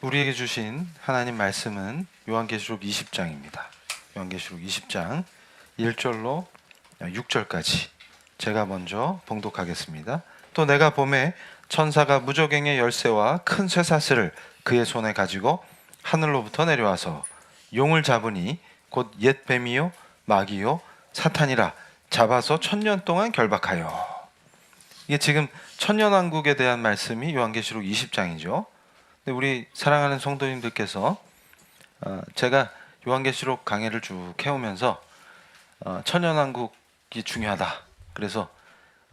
우리에게 주신 하나님 말씀은 요한계시록 20장입니다. 요한계시록 20장 1절로 6절까지 제가 먼저 봉독하겠습니다. 또 내가 보매 천사가 무저갱의 열쇠와 큰 쇠사슬을 그의 손에 가지고 하늘로부터 내려와서 용을 잡으니 곧 옛 뱀이요 마귀요 사탄이라 잡아서 1000년 동안 결박하여. 이게 지금 천년왕국에 대한 말씀이 요한계시록 20장이죠. 근데 우리 사랑하는 성도님들께서 제가 요한계시록 강해를 쭉 해오면서 천년왕국이 중요하다. 그래서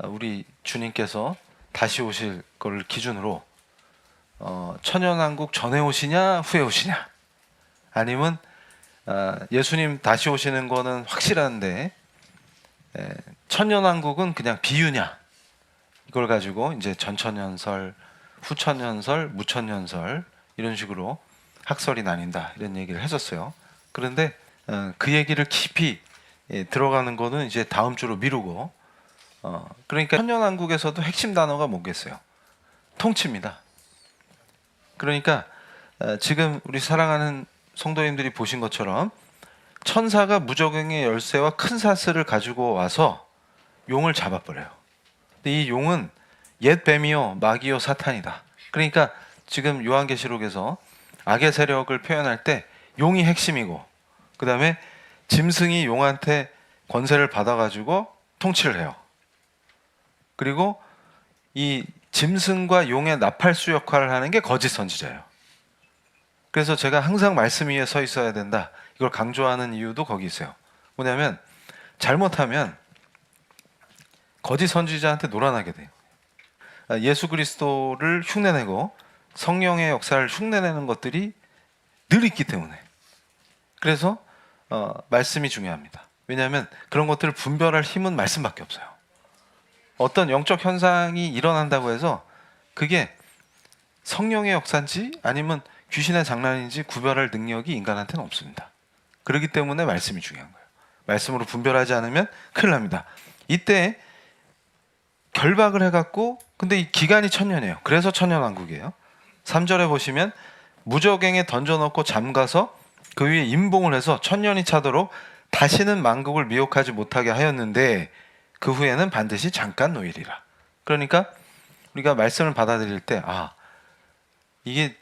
우리 주님께서 다시 오실 걸 기준으로 천년왕국 전에 오시냐 후에 오시냐, 아니면 예수님 다시 오시는 거는 확실한데 천년왕국은 그냥 비유냐, 이걸 가지고 이제 전천년설, 후천년설, 무천년설 이런 식으로 학설이 나뉜다, 이런 얘기를 했었어요. 그런데 그 얘기를 깊이 들어가는 거는 이제 다음 주로 미루고, 그러니까 천년왕국에서도 핵심 단어가 뭐겠어요? 통치입니다. 그러니까 지금 우리 사랑하는 성도님들이 보신 것처럼 천사가 무저갱의 열쇠와 큰 사슬을 가지고 와서 용을 잡아버려요. 근데 이 용은 옛 뱀이요 마귀요 사탄이다. 그러니까 지금 요한계시록에서 악의 세력을 표현할 때 용이 핵심이고, 그 다음에 짐승이 용한테 권세를 받아가지고 통치를 해요. 그리고 이 짐승과 용의 나팔수 역할을 하는 게 거짓 선지자예요. 그래서 제가 항상 말씀 위에 서 있어야 된다, 이걸 강조하는 이유도 거기 있어요. 뭐냐면 잘못하면 거짓 선지자한테 놀아나게 돼요. 예수 그리스도를 흉내내고 성령의 역사를 흉내내는 것들이 늘 있기 때문에, 그래서 말씀이 중요합니다. 왜냐하면 그런 것들을 분별할 힘은 말씀밖에 없어요. 어떤 영적 현상이 일어난다고 해서 그게 성령의 역사인지 아니면 귀신의 장난인지 구별할 능력이 인간한테는 없습니다. 그렇기 때문에 말씀이 중요한 거예요. 말씀으로 분별하지 않으면 큰일 납니다. 이때 결박을 해갖고, 근데 이 기간이 1000년이에요. 그래서 천년왕국이에요. 3절에 보시면 무저갱에 던져놓고 잠가서 그 위에 임봉을 해서 1000년이 차도록 다시는 만국을 미혹하지 못하게 하였는데 그 후에는 반드시 잠깐 노일이라. 그러니까 우리가 말씀을 받아들일 때 이게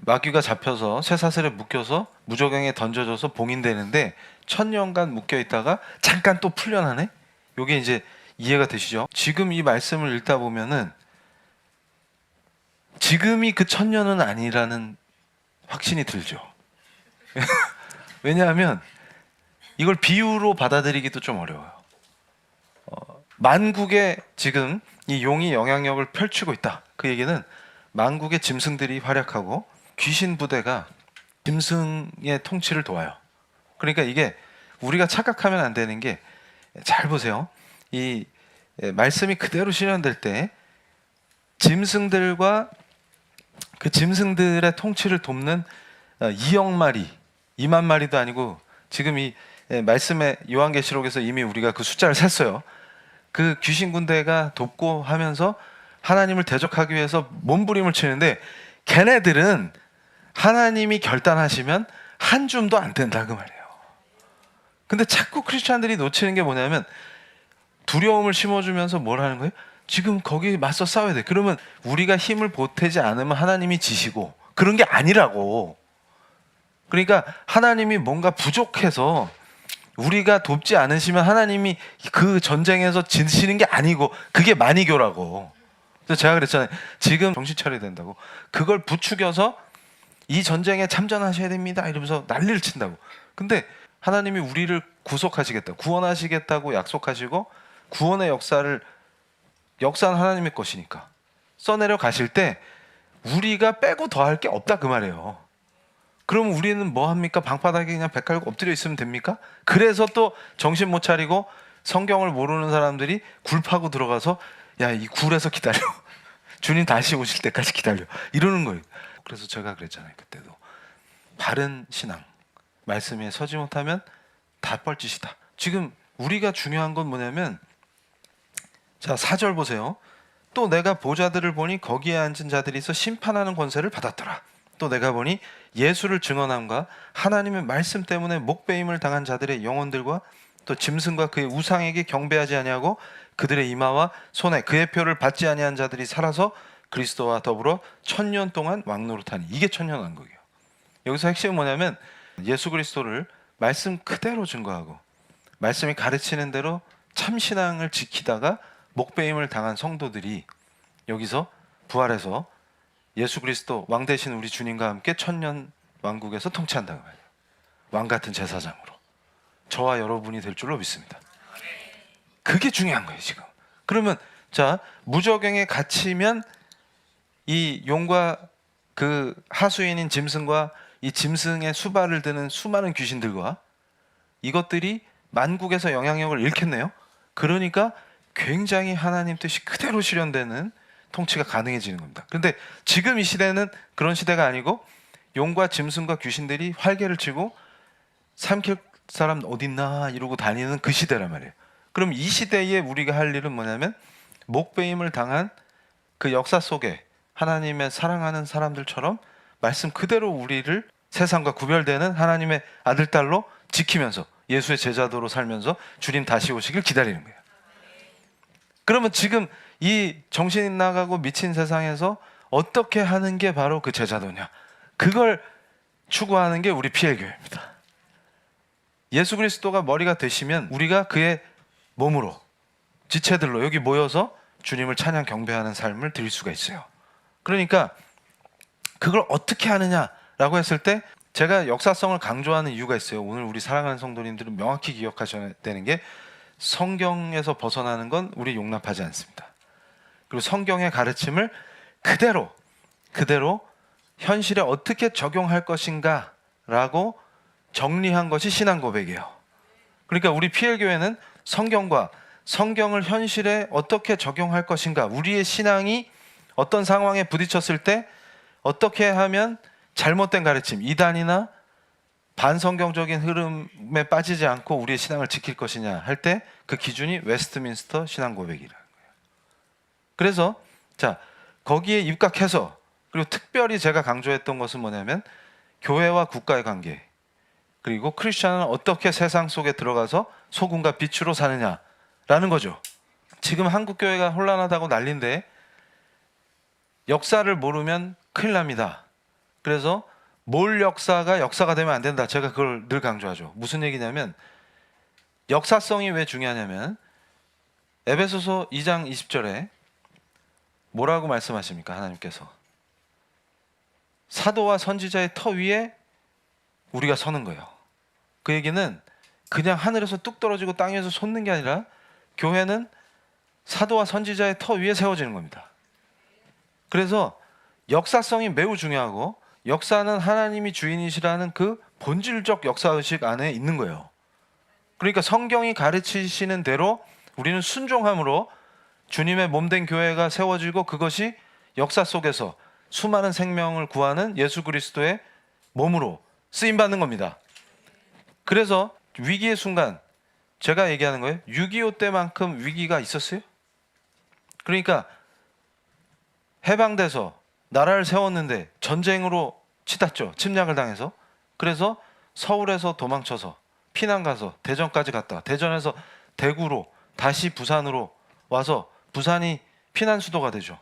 마귀가 잡혀서 쇠사슬에 묶여서 무저갱에 던져져서 봉인되는데 1000년간 묶여있다가 잠깐 또 풀려나네? 이게 이제 이해가 되시죠? 지금 이 말씀을 읽다 보면은 지금이 그 1000년은 아니라는 확신이 들죠. 왜냐하면 이걸 비유로 받아들이기도 좀 어려워요. 만국에 지금 이 용이 영향력을 펼치고 있다. 그 얘기는 만국의 짐승들이 활약하고 귀신 부대가 짐승의 통치를 도와요. 그러니까 이게 우리가 착각하면 안 되는 게, 잘 보세요. 이 말씀이 그대로 실현될 때 짐승들과 그 짐승들의 통치를 돕는 2억 마리, 2만 마리도 아니고, 지금 이 말씀의 요한계시록에서 이미 우리가 그 숫자를 셌어요. 그 귀신 군대가 돕고 하면서 하나님을 대적하기 위해서 몸부림을 치는데, 걔네들은 하나님이 결단하시면 한 줌도 안 된다, 그 말이에요. 근데 자꾸 크리스찬들이 놓치는 게 뭐냐면 두려움을 심어주면서 뭘 하는 거예요? 지금 거기 맞서 싸워야 돼. 그러면 우리가 힘을 보태지 않으면 하나님이 지시고, 그런 게 아니라고. 그러니까 하나님이 뭔가 부족해서 우리가 돕지 않으시면 하나님이 그 전쟁에서 지시는 게 아니고, 그게 만이교라고. 그래서 제가 그랬잖아요. 지금 정신 차려야 된다고. 그걸 부추겨서 이 전쟁에 참전하셔야 됩니다 이러면서 난리를 친다고. 근데 하나님이 우리를 구속하시겠다, 구원하시겠다고 약속하시고, 구원의 역사는 하나님의 것이니까 써내려 가실 때 우리가 빼고 더할 게 없다, 그 말이에요. 그럼 우리는 뭐 합니까? 방바닥에 그냥 배 깔고 엎드려 있으면 됩니까? 그래서 또 정신 못 차리고 성경을 모르는 사람들이 굴 파고 들어가서 야, 이 굴에서 기다려. 주님 다시 오실 때까지 기다려. 이러는 거예요. 그래서 제가 그랬잖아요. 그때도 바른 신앙, 말씀에 서지 못하면 다 뻘짓이다. 지금 우리가 중요한 건 뭐냐면, 자, 4절 보세요. 또 내가 보좌들을 보니 거기에 앉은 자들이 있어 심판하는 권세를 받았더라. 또 내가 보니 예수를 증언함과 하나님의 말씀 때문에 목배임을 당한 자들의 영혼들과 또 짐승과 그의 우상에게 경배하지 아니하고 그들의 이마와 손에 그의 표를 받지 아니한 자들이 살아서 그리스도와 더불어 1000년 동안 왕노릇하니. 이게 천년왕국이에요. 여기서 핵심은 뭐냐면 예수 그리스도를 말씀 그대로 증거하고 말씀이 가르치는 대로 참신앙을 지키다가 목배임을 당한 성도들이 여기서 부활해서 예수 그리스도 왕 대신 우리 주님과 함께 1000년 왕국에서 통치한다고 말이에요. 왕 같은 제사장으로 저와 여러분이 될 줄로 믿습니다. 그게 중요한 거예요 지금. 그러면 자, 무저갱에 갇히면 이 용과 그 하수인인 짐승과 이 짐승의 수발을 드는 수많은 귀신들과 이것들이 만국에서 영향력을 잃겠네요. 그러니까 굉장히 하나님 뜻이 그대로 실현되는 통치가 가능해지는 겁니다. 그런데 지금 이 시대는 그런 시대가 아니고 용과 짐승과 귀신들이 활개를 치고 삼킬 사람 어딨나 이러고 다니는 그 시대란 말이에요. 그럼 이 시대에 우리가 할 일은 뭐냐면 목배임을 당한 그 역사 속에 하나님의 사랑하는 사람들처럼 말씀 그대로 우리를 세상과 구별되는 하나님의 아들, 딸로 지키면서 예수의 제자도로 살면서 주님 다시 오시길 기다리는 거예요. 그러면 지금 이 정신 나가고 미친 세상에서 어떻게 하는 게 바로 그 제자도냐? 그걸 추구하는 게 우리 PL교회입니다. 예수 그리스도가 머리가 되시면 우리가 그의 몸으로 지체들로 여기 모여서 주님을 찬양 경배하는 삶을 드릴 수가 있어요. 그러니까 그걸 어떻게 하느냐라고 했을 때 제가 역사성을 강조하는 이유가 있어요. 오늘 우리 사랑하는 성도님들은 명확히 기억하셔야 되는 게 성경에서 벗어나는 건 우리 용납하지 않습니다. 그리고 성경의 가르침을 그대로 현실에 어떻게 적용할 것인가 라고 정리한 것이 신앙 고백이에요. 그러니까 우리 PL교회는 성경과 성경을 현실에 어떻게 적용할 것인가, 우리의 신앙이 어떤 상황에 부딪혔을 때 어떻게 하면 잘못된 가르침, 이단이나 반성경적인 흐름에 빠지지 않고 우리의 신앙을 지킬 것이냐 할 때 그 기준이 웨스트민스터 신앙 고백이라는 거예요. 그래서 자, 거기에 입각해서, 그리고 특별히 제가 강조했던 것은 뭐냐면 교회와 국가의 관계, 그리고 크리스천은 어떻게 세상 속에 들어가서 소금과 빛으로 사느냐라는 거죠. 지금 한국 교회가 혼란하다고 난리인데 역사를 모르면 큰일 납니다. 그래서 몰 역사가 역사가 되면 안 된다. 제가 그걸 늘 강조하죠. 무슨 얘기냐면 역사성이 왜 중요하냐면 에베소서 2장 20절에 뭐라고 말씀하십니까? 하나님께서 사도와 선지자의 터 위에 우리가 서는 거예요. 그 얘기는 그냥 하늘에서 뚝 떨어지고 땅에서 솟는 게 아니라 교회는 사도와 선지자의 터 위에 세워지는 겁니다. 그래서 역사성이 매우 중요하고 역사는 하나님이 주인이시라는 그 본질적 역사의식 안에 있는 거예요. 그러니까 성경이 가르치시는 대로 우리는 순종함으로 주님의 몸된 교회가 세워지고 그것이 역사 속에서 수많은 생명을 구하는 예수 그리스도의 몸으로 쓰임받는 겁니다. 그래서 위기의 순간, 제가 얘기하는 거예요. 6.25 때만큼 위기가 있었어요? 그러니까 해방돼서 나라를 세웠는데 전쟁으로 치닫죠. 침략을 당해서. 그래서 서울에서 도망쳐서 피난 가서 대전까지 갔다. 대전에서 대구로 다시 부산으로 와서 부산이 피난 수도가 되죠.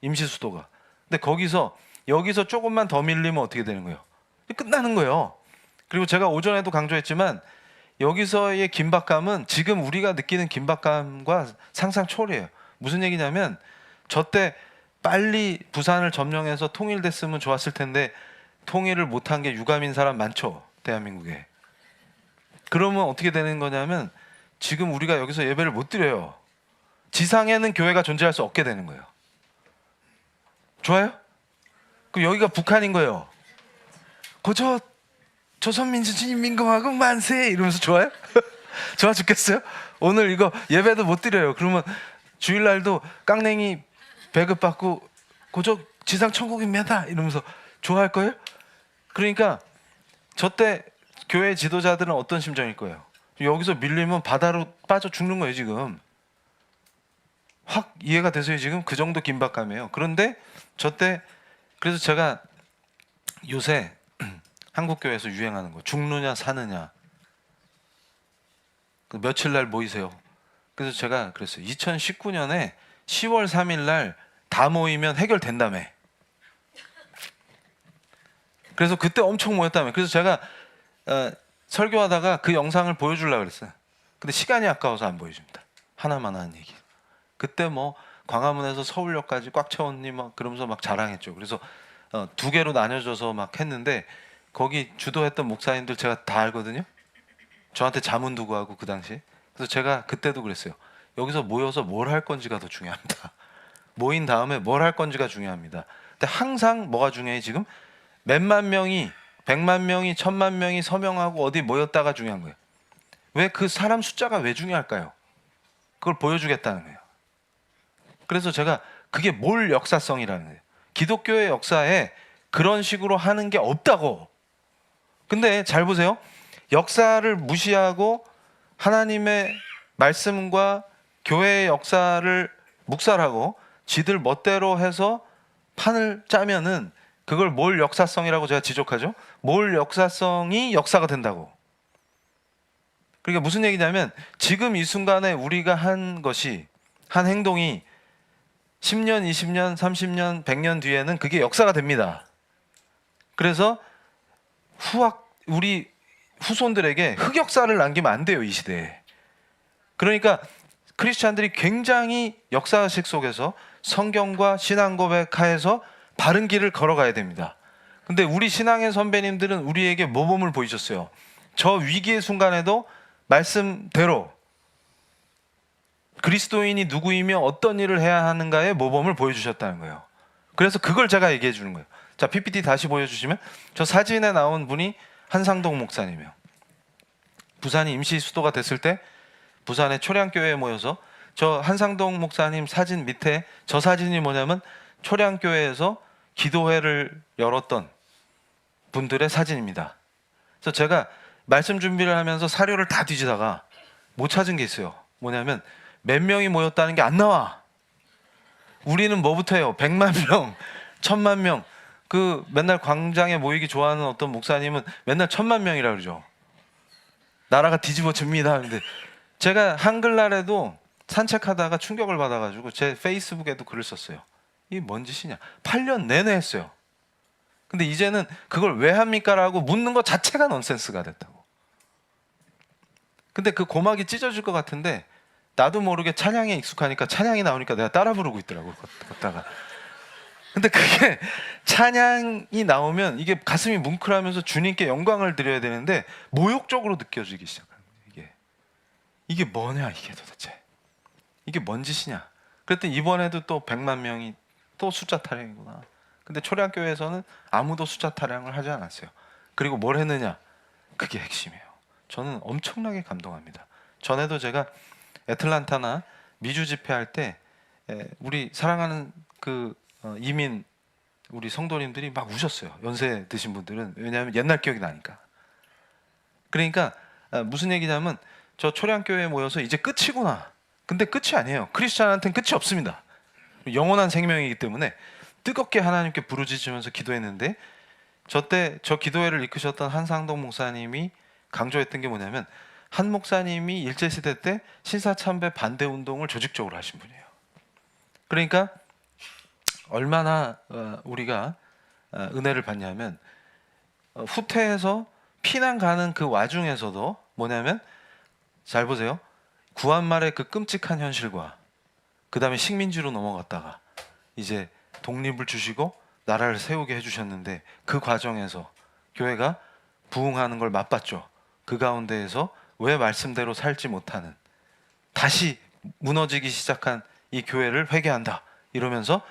임시 수도가. 근데 여기서 조금만 더 밀리면 어떻게 되는 거예요? 끝나는 거예요. 그리고 제가 오전에도 강조했지만 여기서의 긴박감은 지금 우리가 느끼는 긴박감과 상상 초월이에요. 무슨 얘기냐면 저때 빨리 부산을 점령해서 통일됐으면 좋았을 텐데 통일을 못한 게 유감인 사람 많죠. 대한민국에. 그러면 어떻게 되는 거냐면 지금 우리가 여기서 예배를 못 드려요. 지상에는 교회가 존재할 수 없게 되는 거예요. 좋아요? 그럼 여기가 북한인 거예요. 그저 조선민주주의민공화국 만세 이러면서 좋아요? 좋아 죽겠어요? 오늘 이거 예배도 못 드려요. 그러면 주일날도 깡냉이 배급받고 그저 지상 천국입니다 이러면서 좋아할 거예요? 그러니까 저때 교회 지도자들은 어떤 심정일 거예요? 여기서 밀리면 바다로 빠져 죽는 거예요 지금. 확 이해가 되세요 지금? 그 정도 긴박감이에요. 그런데 저때 그래서 제가 요새 한국 교회에서 유행하는 거 죽느냐 사느냐 그 며칠 날 모이세요. 그래서 제가 그랬어요. 2019년에 10월 3일 날 다 모이면 해결된다며. 그래서 그때 엄청 모였다며. 그래서 제가 설교하다가 그 영상을 보여주려고 그랬어요. 근데 시간이 아까워서 안 보여줍니다. 하나만 하는 얘기. 그때 뭐 광화문에서 서울역까지 꽉 채웠니 막 그러면서 막 자랑했죠. 그래서 2개로 나뉘어져서 막 했는데 거기 주도했던 목사님들 제가 다 알거든요. 저한테 자문 두고 하고 그 당시에. 그래서 제가 그때도 그랬어요. 여기서 모여서 뭘 할 건지가 더 중요합니다. 모인 다음에 뭘 할 건지가 중요합니다. 근데 항상 뭐가 중요해 지금? 몇만 명이 100만 명이 1000만 명이 서명하고 어디 모였다가 중요한 거예요. 왜 그 사람 숫자가 왜 중요할까요? 그걸 보여주겠다는 거예요. 그래서 제가 그게 뭘 역사성이라는 거예요. 기독교의 역사에 그런 식으로 하는 게 없다고. 근데 잘 보세요. 역사를 무시하고 하나님의 말씀과 교회의 역사를 묵살하고 지들 멋대로 해서 판을 짜면은 그걸 뭘 역사성이라고 제가 지적하죠? 뭘 역사성이 역사가 된다고. 그러니까 무슨 얘기냐면 지금 이 순간에 우리가 한 것이 한 행동이 10년, 20년, 30년, 100년 뒤에는 그게 역사가 됩니다. 그래서 우리 후손들에게 흑역사를 남기면 안 돼요, 이 시대에. 그러니까 크리스찬들이 굉장히 역사식 속에서 성경과 신앙 고백하에서 바른 길을 걸어가야 됩니다. 근데 우리 신앙의 선배님들은 우리에게 모범을 보이셨어요. 저 위기의 순간에도 말씀대로 그리스도인이 누구이며 어떤 일을 해야 하는가의 모범을 보여주셨다는 거예요. 그래서 그걸 제가 얘기해 주는 거예요. 자, PPT 다시 보여주시면 저 사진에 나온 분이 한상동 목사님이에요. 부산이 임시 수도가 됐을 때 부산의 초량교회에 모여서 저 한상동 목사님 사진 밑에 저 사진이 뭐냐면 초량교회에서 기도회를 열었던 분들의 사진입니다. 그래서 제가 말씀 준비를 하면서 사료를 다 뒤지다가 못 찾은 게 있어요. 뭐냐면 몇 명이 모였다는 게 안 나와. 우리는 뭐부터 해요? 100만 명, 1000만 명. 그 맨날 광장에 모이기 좋아하는 어떤 목사님은 맨날 1000만 명이라 그러죠. 나라가 뒤집어집니다 하는데 제가 한글날에도 산책하다가 충격을 받아가지고 제 페이스북에도 글을 썼어요. 이게 뭔 짓이냐. 8년 내내 했어요. 근데 이제는 그걸 왜 합니까? 라고 묻는 것 자체가 넌센스가 됐다고. 근데 그 고막이 찢어질 것 같은데 나도 모르게 찬양에 익숙하니까 찬양이 나오니까 내가 따라 부르고 있더라고. 걷다가. 근데 그게 찬양이 나오면 이게 가슴이 뭉클하면서 주님께 영광을 드려야 되는데 모욕적으로 느껴지기 시작하는 거예요. 이게 뭐냐 이게 도대체. 이게 뭔 짓이냐. 그랬더니 이번에도 또 100만 명이 또 숫자 타령이구나. 근데 초량교회에서는 아무도 숫자 타령을 하지 않았어요. 그리고 뭘 했느냐. 그게 핵심이에요. 저는 엄청나게 감동합니다. 전에도 제가 애틀란타나 미주 집회할 때 우리 사랑하는 그 이민 우리 성도님들이 막 우셨어요. 연세 드신 분들은. 왜냐하면 옛날 기억이 나니까. 그러니까 무슨 얘기냐면 저 초량교회에 모여서 이제 끝이구나. 근데 끝이 아니에요. 크리스찬한테는 끝이 없습니다. 영원한 생명이기 때문에 뜨겁게 하나님께 부르짖으면서 기도했는데 저 기도회를 이끄셨던 한상동 목사님이 강조했던 게 뭐냐면 한 목사님이 일제시대 때 신사참배 반대 운동을 조직적으로 하신 분이에요. 그러니까 얼마나 우리가 은혜를 받냐면 후퇴해서 피난 가는 그 와중에서도 뭐냐면 잘 보세요. 구한말의 그 끔찍한 현실과 그 다음에 식민지로 넘어갔다가 이제 독립을 주시고 나라를 세우게 해주셨는데 그 과정에서 교회가 부흥하는 걸 맛봤죠. 그 가운데에서 왜 말씀대로 살지 못하는 다시 무너지기 시작한 이 교회를 회개한다 이러면서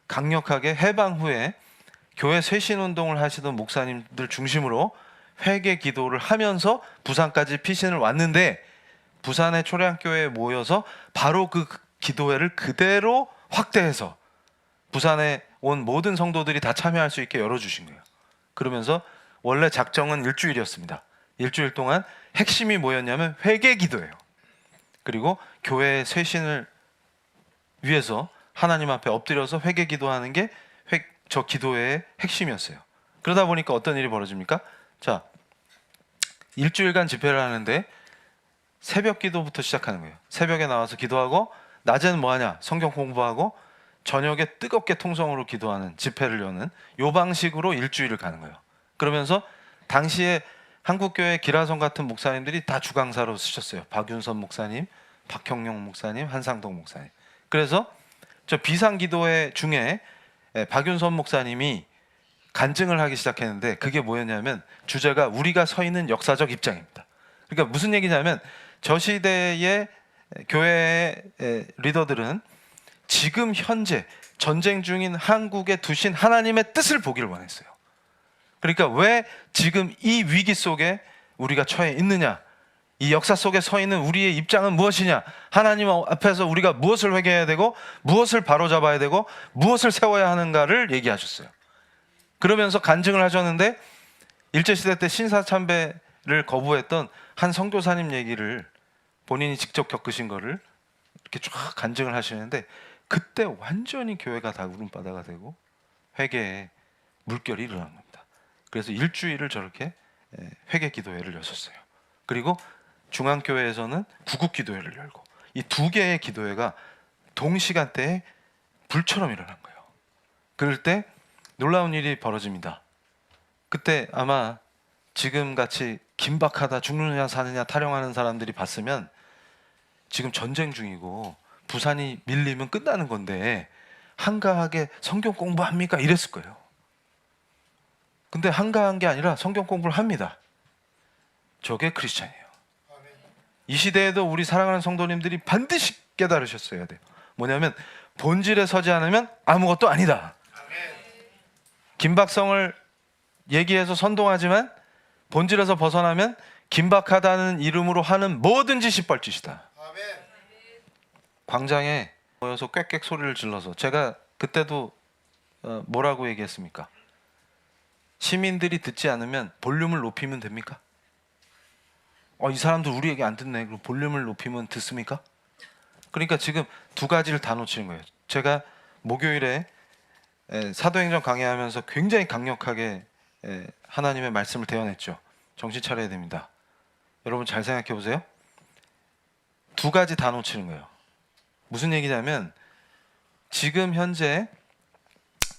강력하게 해방 후에 교회 쇄신운동을 하시던 목사님들 중심으로 회개 기도를 하면서 부산까지 피신을 왔는데 부산의 초량교회에 모여서 바로 그 기도회를 그대로 확대해서 부산에 온 모든 성도들이 다 참여할 수 있게 열어주신 거예요. 그러면서 원래 작정은 일주일이었습니다. 일주일 동안 핵심이 뭐였냐면 회개 기도예요. 그리고 교회의 쇄신을 위해서 하나님 앞에 엎드려서 회개 기도하는 게 저 기도회의 핵심이었어요. 그러다 보니까 어떤 일이 벌어집니까? 자, 일주일간 집회를 하는데 새벽 기도부터 시작하는 거예요. 새벽에 나와서 기도하고 낮에는 뭐 하냐? 성경 공부하고 저녁에 뜨겁게 통성으로 기도하는 집회를 여는 요 방식으로 일주일을 가는 거예요. 그러면서 당시에 한국교회 기라성 같은 목사님들이 다 주강사로 쓰셨어요. 박윤선 목사님, 박형용 목사님, 한상동 목사님. 그래서 저 비상기도회 중에 박윤선 목사님이 간증을 하기 시작했는데 그게 뭐였냐면 주제가 우리가 서 있는 역사적 입장입니다. 그러니까 무슨 얘기냐면 저 시대의 교회의 리더들은 지금 현재 전쟁 중인 한국에 두신 하나님의 뜻을 보기를 원했어요. 그러니까 왜 지금 이 위기 속에 우리가 처해 있느냐, 이 역사 속에 서 있는 우리의 입장은 무엇이냐, 하나님 앞에서 우리가 무엇을 회개해야 되고 무엇을 바로잡아야 되고 무엇을 세워야 하는가를 얘기하셨어요. 그러면서 간증을 하셨는데 일제시대 때 신사참배를 거부했던 한 선교사님 얘기를 본인이 직접 겪으신 거를 이렇게 쫙 간증을 하시는데 그때 완전히 교회가 다 울음바다가 되고 회개의 물결이 일어난 겁니다. 그래서 일주일을 저렇게 회개 기도회를 여셨어요. 그리고 중앙교회에서는 구국 기도회를 열고 이 두 개의 기도회가 동시간대에 불처럼 일어난 거예요. 그럴 때 놀라운 일이 벌어집니다. 그때 아마 지금같이 긴박하다 죽느냐 사느냐 타령하는 사람들이 봤으면 지금 전쟁 중이고 부산이 밀리면 끝나는 건데 한가하게 성경 공부합니까? 이랬을 거예요. 근데 한가한 게 아니라 성경 공부를 합니다. 저게 크리스찬이에요. 이 시대에도 우리 사랑하는 성도님들이 반드시 깨달으셨어야 돼요. 뭐냐면 본질에 서지 않으면 아무것도 아니다. 긴박성을 얘기해서 선동하지만 본질에서 벗어나면 긴박하다는 이름으로 하는 뭐든지 시뻘짓이다. 광장에 모여서 꽥꽥 소리를 질러서 제가 그때도 뭐라고 얘기했습니까? 시민들이 듣지 않으면 볼륨을 높이면 됩니까? 이 사람들 우리 얘기 안 듣네. 그럼 볼륨을 높이면 듣습니까? 그러니까 지금 두 가지를 다 놓치는 거예요. 제가 목요일에 사도행전 강의하면서 굉장히 강력하게 하나님의 말씀을 대언했죠. 정신 차려야 됩니다. 여러분 잘 생각해 보세요. 두 가지 다 놓치는 거예요. 무슨 얘기냐면 지금 현재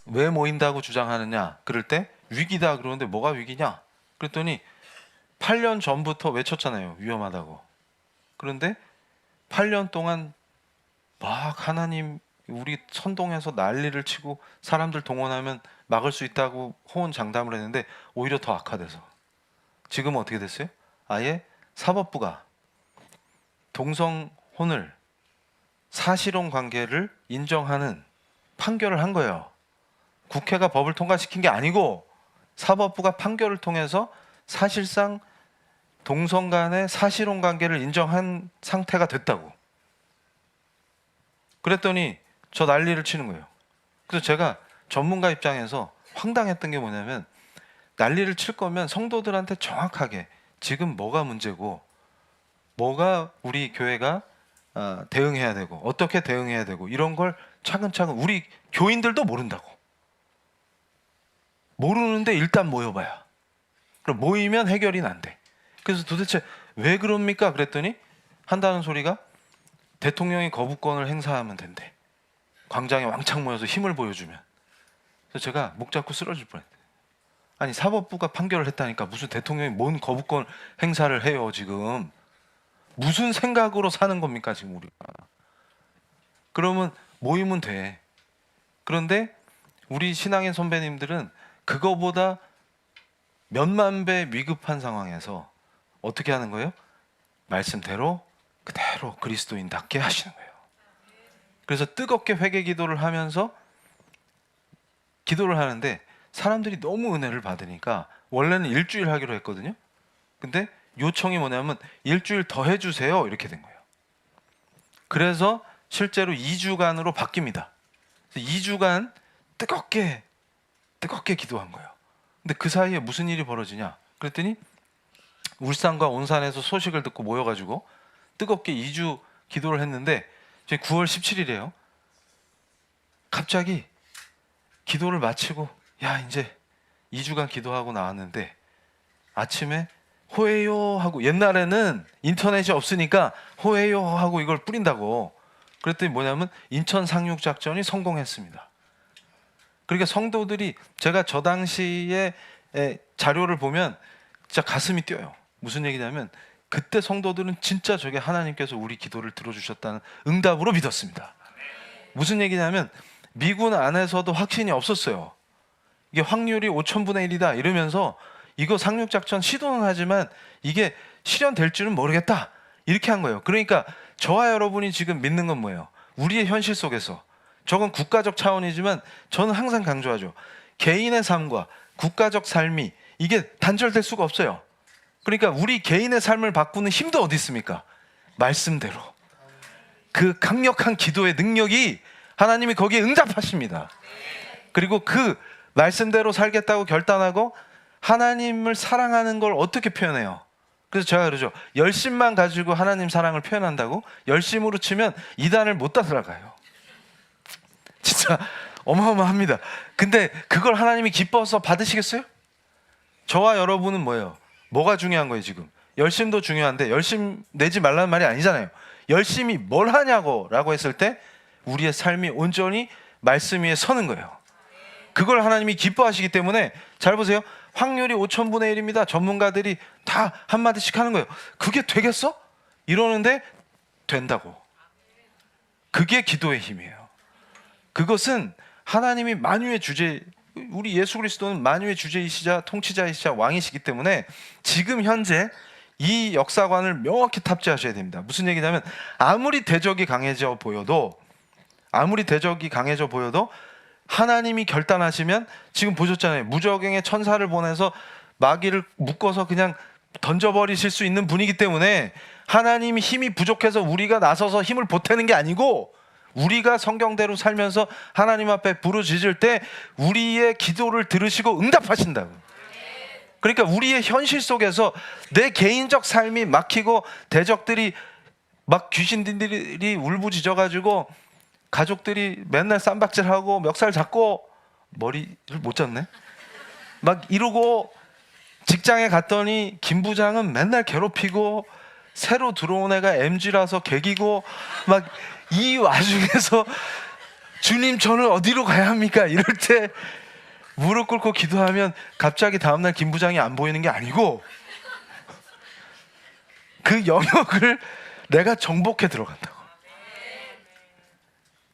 왜 모인다고 주장하느냐 그럴 때 위기다 그러는데 뭐가 위기냐 그랬더니 8년 전부터 외쳤잖아요. 위험하다고. 그런데 8년 동안 막 하나님 우리 선동해서 난리를 치고 사람들 동원하면 막을 수 있다고 호언장담을 했는데 오히려 더 악화돼서 지금은 어떻게 됐어요? 아예 사법부가 동성혼을 사실혼 관계를 인정하는 판결을 한 거예요. 국회가 법을 통과시킨 게 아니고 사법부가 판결을 통해서 사실상 동성 간의 사실혼 관계를 인정한 상태가 됐다고. 그랬더니 저 난리를 치는 거예요. 그래서 제가 전문가 입장에서 황당했던 게 뭐냐면 난리를 칠 거면 성도들한테 정확하게 지금 뭐가 문제고 뭐가 우리 교회가 대응해야 되고 어떻게 대응해야 되고 이런 걸 차근차근 우리 교인들도 모른다고. 모르는데 일단 모여봐야. 그럼 모이면 해결이 난대. 그래서 도대체 왜 그럽니까? 그랬더니 한다는 소리가 대통령이 거부권을 행사하면 된대. 광장에 왕창 모여서 힘을 보여주면. 그래서 제가 목 잡고 쓰러질 뻔했대요. 아니 사법부가 판결을 했다니까 무슨 대통령이 뭔 거부권 행사를 해요 지금. 무슨 생각으로 사는 겁니까 지금 우리가. 그러면 모이면 돼. 그런데 우리 신앙인 선배님들은 그거보다 몇만 배 위급한 상황에서 어떻게 하는 거예요? 말씀대로 그대로 그리스도인답게 하시는 거예요. 그래서 뜨겁게 회개 기도를 하면서 기도를 하는데 사람들이 너무 은혜를 받으니까 원래는 일주일 하기로 했거든요. 근데 요청이 뭐냐면 일주일 더 해주세요 이렇게 된 거예요. 그래서 실제로 2주간으로 바뀝니다. 2주간 뜨겁게 기도한 거예요. 근데 그 사이에 무슨 일이 벌어지냐 그랬더니 울산과 온산에서 소식을 듣고 모여가지고 뜨겁게 2주 기도를 했는데 지금 9월 17일이에요. 갑자기 기도를 마치고 야 이제 2주간 기도하고 나왔는데 아침에 호에요 하고, 옛날에는 인터넷이 없으니까 호에요 하고 이걸 뿌린다고. 그랬더니 뭐냐면 인천 상륙작전이 성공했습니다. 그러니까 성도들이, 제가 저 당시에 자료를 보면 진짜 가슴이 뛰어요. 무슨 얘기냐면 그때 성도들은 진짜 저게 하나님께서 우리 기도를 들어주셨다는 응답으로 믿었습니다. 무슨 얘기냐면 미군 안에서도 확신이 없었어요. 이게 확률이 5,000분의 1이다 이러면서 이거 상륙작전 시도는 하지만 이게 실현될 줄은 모르겠다 이렇게 한 거예요. 그러니까 저와 여러분이 지금 믿는 건 뭐예요? 우리의 현실 속에서, 저건 국가적 차원이지만 저는 항상 강조하죠. 개인의 삶과 국가적 삶이 이게 단절될 수가 없어요. 그러니까 우리 개인의 삶을 바꾸는 힘도 어디 있습니까? 말씀대로. 그 강력한 기도의 능력이 하나님이 거기에 응답하십니다. 그리고 그 말씀대로 살겠다고 결단하고 하나님을 사랑하는 걸 어떻게 표현해요? 그래서 제가 그러죠. 열심만 가지고 하나님 사랑을 표현한다고? 열심으로 치면 이단을 못 따라가요. 진짜 어마어마합니다. 근데 그걸 하나님이 기뻐서 받으시겠어요? 저와 여러분은 뭐예요? 뭐가 중요한 거예요 지금? 열심도 중요한데 열심 내지 말라는 말이 아니잖아요. 열심히 뭘 하냐고 라고 했을 때 우리의 삶이 온전히 말씀 위에 서는 거예요. 그걸 하나님이 기뻐하시기 때문에, 잘 보세요. 확률이 5,000분의 1입니다. 전문가들이 다 한마디씩 하는 거예요. 그게 되겠어? 이러는데 된다고. 그게 기도의 힘이에요. 그것은 하나님이 만유의 주제, 우리 예수 그리스도는 만유의 주제이시자 통치자이시자 왕이시기 때문에 지금 현재 이 역사관을 명확히 탑재하셔야 됩니다. 무슨 얘기냐면 아무리 대적이 강해져 보여도 하나님이 결단하시면, 지금 보셨잖아요. 무저갱의 천사를 보내서 마귀를 묶어서 그냥 던져버리실 수 있는 분이기 때문에 하나님이 힘이 부족해서 우리가 나서서 힘을 보태는 게 아니고, 우리가 성경대로 살면서 하나님 앞에 부르짖을 때 우리의 기도를 들으시고 응답하신다고. 그러니까 우리의 현실 속에서 내 개인적 삶이 막히고 대적들이 막 귀신들이 울부짖어가지고 가족들이 맨날 쌈박질하고 멱살 잡고 머리를 못 잡네 막 이러고, 직장에 갔더니 김 부장은 맨날 괴롭히고 새로 들어온 애가 MG라서 개기고 막, 이 와중에서 주님 저는 어디로 가야 합니까? 이럴 때 무릎 꿇고 기도하면 갑자기 다음날 김 부장이 안 보이는 게 아니고 그 영역을 내가 정복해 들어간다고.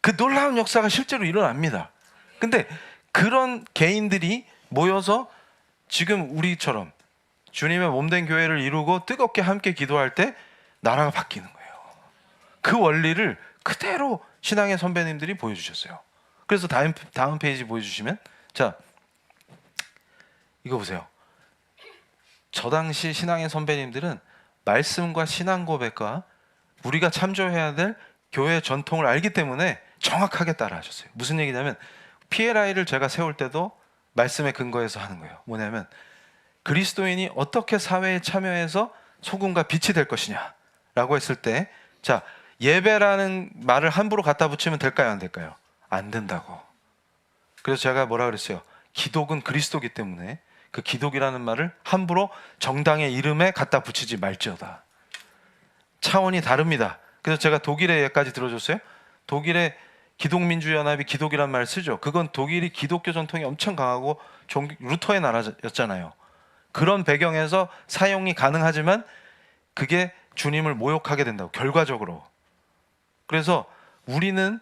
그 놀라운 역사가 실제로 일어납니다. 근데 그런 개인들이 모여서 지금 우리처럼 주님의 몸된 교회를 이루고 뜨겁게 함께 기도할 때 나라가 바뀌는 거예요. 그 원리를 그대로 신앙의 선배님들이 보여주셨어요. 그래서 다음 페이지 보여주시면, 자, 이거 보세요. 저 당시 신앙의 선배님들은 말씀과 신앙 고백과 우리가 참조해야 될 교회 전통을 알기 때문에 정확하게 따라 하셨어요. 무슨 얘기냐면 PLI를 제가 세울 때도 말씀에 근거해서 하는 거예요. 뭐냐면 그리스도인이 어떻게 사회에 참여해서 소금과 빛이 될 것이냐 라고 했을 때, 자, 예배라는 말을 함부로 갖다 붙이면 될까요? 안 될까요? 안 된다고. 그래서 제가 뭐라 그랬어요? 기독은 그리스도기 때문에 그 기독이라는 말을 함부로 정당의 이름에 갖다 붙이지 말지어다. 차원이 다릅니다. 그래서 제가 독일의 예까지 들어줬어요. 독일의 기독민주연합이 기독이란 말을 쓰죠. 그건 독일이 기독교 전통이 엄청 강하고 루터의 나라였잖아요. 그런 배경에서 사용이 가능하지만 그게 주님을 모욕하게 된다고, 결과적으로. 그래서 우리는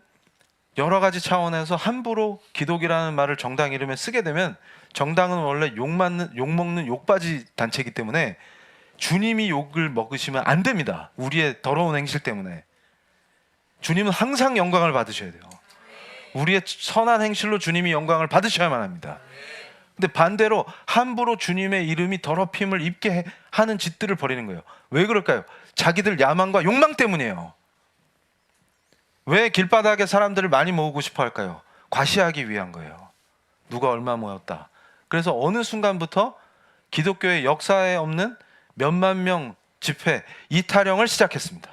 여러 가지 차원에서 함부로 기독이라는 말을 정당 이름에 쓰게 되면, 정당은 원래 욕먹는 욕바지 단체이기 때문에 주님이 욕을 먹으시면 안 됩니다. 우리의 더러운 행실 때문에. 주님은 항상 영광을 받으셔야 돼요. 우리의 선한 행실로 주님이 영광을 받으셔야만 합니다. 근데 반대로 함부로 주님의 이름이 더럽힘을 입게 하는 짓들을 벌이는 거예요. 왜 그럴까요? 자기들 야망과 욕망 때문이에요. 왜 길바닥에 사람들을 많이 모으고 싶어 할까요? 과시하기 위한 거예요. 누가 얼마 모였다. 그래서 어느 순간부터 기독교의 역사에 없는 몇만 명 집회, 이타령을 시작했습니다.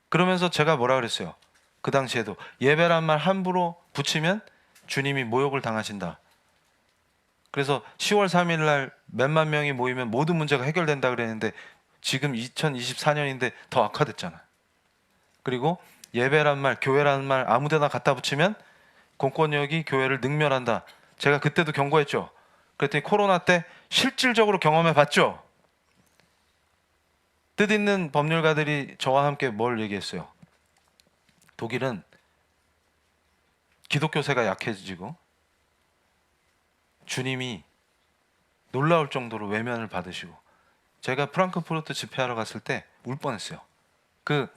그러면서 제가 뭐라 그랬어요? 그 당시에도 예배란 말 함부로 붙이면 주님이 모욕을 당하신다. 그래서 10월 3일 날 몇만 명이 모이면 모든 문제가 해결된다 그랬는데 지금 2024년인데 더 악화됐잖아. 그리고 예배란 말, 교회라는 말 아무데나 갖다 붙이면 공권력이 교회를 능멸한다. 제가 그때도 경고했죠. 그랬더니 코로나 때 실질적으로 경험해 봤죠. 뜻있는 법률가들이 저와 함께 뭘 얘기했어요. 독일은 기독교세가 약해지고 주님이 놀라울 정도로 외면을 받으시고, 제가 프랑크푸르트 집회하러 갔을 때 울 뻔했어요. 그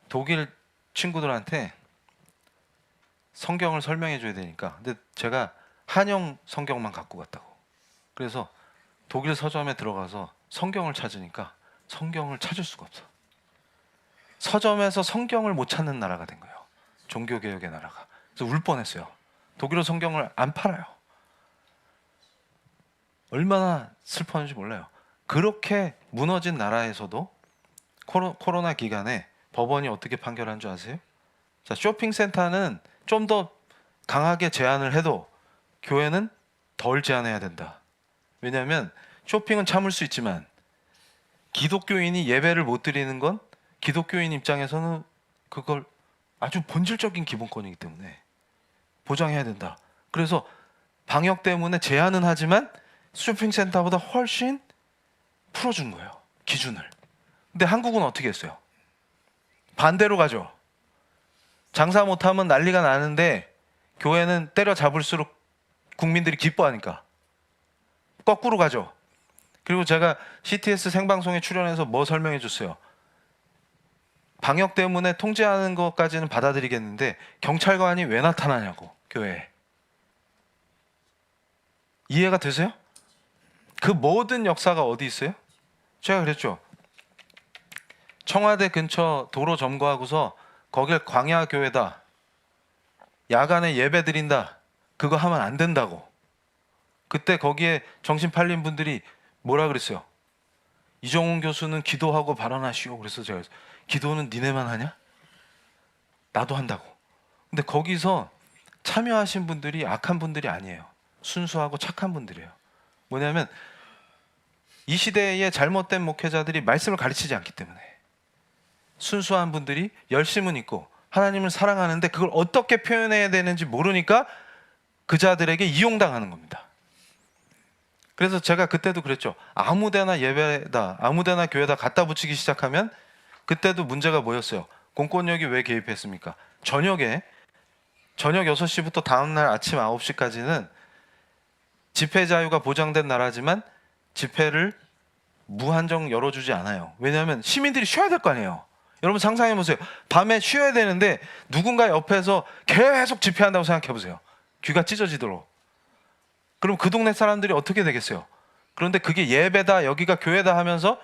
독일 친구들한테 성경을 설명해 줘야 되니까, 근데 제가 한영 성경만 갖고 갔다고. 그래서 독일 서점에 들어가서 성경을 찾으니까 성경을 찾을 수가 없어. 서점에서 성경을 못 찾는 나라가 된 거예요. 종교개혁의 나라가. 그래서 울 뻔했어요. 독일어 성경을 안 팔아요. 얼마나 슬퍼하는지 몰라요. 그렇게 무너진 나라에서도 코로나 기간에 법원이 어떻게 판결한 줄 아세요? 자, 쇼핑센터는 좀 더 강하게 제한을 해도 교회는 덜 제한해야 된다. 왜냐하면 쇼핑은 참을 수 있지만 기독교인이 예배를 못 드리는 건 기독교인 입장에서는 그걸 아주 본질적인 기본권이기 때문에 보장해야 된다. 그래서 방역 때문에 제한은 하지만 쇼핑센터보다 훨씬 풀어준 거예요, 기준을. 근데 한국은 어떻게 했어요? 반대로 가죠. 장사 못하면 난리가 나는데 교회는 때려잡을수록 국민들이 기뻐하니까 거꾸로 가죠. 그리고 제가 CTS 생방송에 출연해서 뭐 설명해 줬어요. 방역 때문에 통제하는 것까지는 받아들이겠는데 경찰관이 왜 나타나냐고, 교회에. 이해가 되세요? 그 모든 역사가 어디 있어요? 제가 그랬죠. 청와대 근처 도로 점거하고서 거길 광야교회다, 야간에 예배 드린다, 그거 하면 안 된다고. 그때 거기에 정신 팔린 분들이 뭐라 그랬어요? 이정훈 교수는 기도하고 발언하시오. 그래서 제가 기도는 니네만 하냐? 나도 한다고. 근데 거기서 참여하신 분들이 악한 분들이 아니에요. 순수하고 착한 분들이에요. 뭐냐면 이 시대의 잘못된 목회자들이 말씀을 가르치지 않기 때문에 순수한 분들이 열심은 있고 하나님을 사랑하는데 그걸 어떻게 표현해야 되는지 모르니까 그 자들에게 이용당하는 겁니다. 그래서 제가 그때도 그랬죠. 아무데나 예배다, 아무데나 교회다 갖다 붙이기 시작하면 그때도 문제가 뭐였어요? 공권력이 왜 개입했습니까? 저녁 6시부터 다음날 아침 9시까지는 집회 자유가 보장된 나라지만 집회를 무한정 열어주지 않아요. 왜냐하면 시민들이 쉬어야 될 거 아니에요. 여러분 상상해 보세요. 밤에 쉬어야 되는데 누군가 옆에서 계속 집회한다고 생각해 보세요. 귀가 찢어지도록. 그럼 그 동네 사람들이 어떻게 되겠어요? 그런데 그게 예배다, 여기가 교회다 하면서